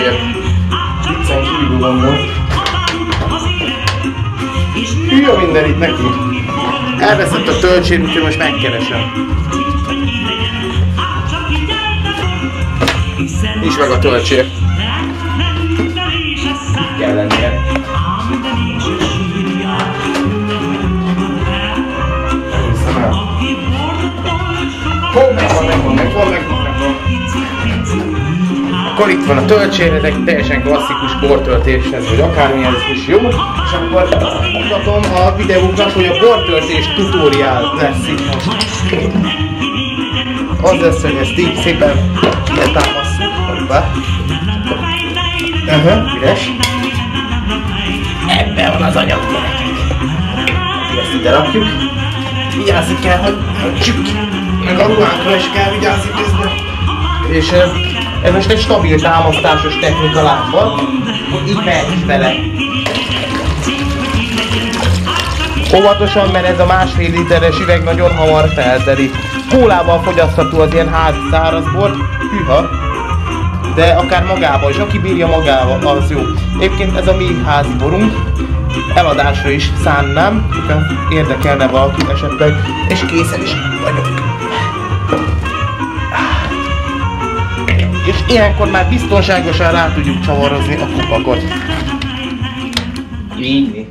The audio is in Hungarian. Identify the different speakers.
Speaker 1: töltsér. Viccen kívül gondolom. Hű a minden itt neki. Elveszett a töltsér, úgyhogy most megkeresem. Nincs meg a töltsér. Kell lennie. Megvan. Akkor itt van a töltsér, ez egy teljesen klasszikus bortöltéshez, vagy akármilyen is jó. És akkor mutatom a videókat, hogy a bortöltés tutoriál lesz itt most. Az lesz, hogy ezt így szépen ide támasszuk. Hoppá. Üres. Ebben van az anyag, gyerekek. Ezt ide rakjuk. Vigyázni kell, hogy csük. Meg a ruhánkra is kell vigyázni közben. És ez most egy stabil támasztásos technika lábbal, hogy így mehet is bele. Óvatosan, mert ez a 1,5 literes üveg nagyon hamar feltelik. Kólával fogyasztható az ilyen házi szárazbor, hűha, de akár magával is, aki bírja magával, az jó. Egyébként ez a mi házi borunk, eladásra is szánnám, hogyha érdekelne valaki esetleg, és készen is vagyok. És ilyenkor már biztonságosan rá tudjuk csavarozni a kupakot. Így.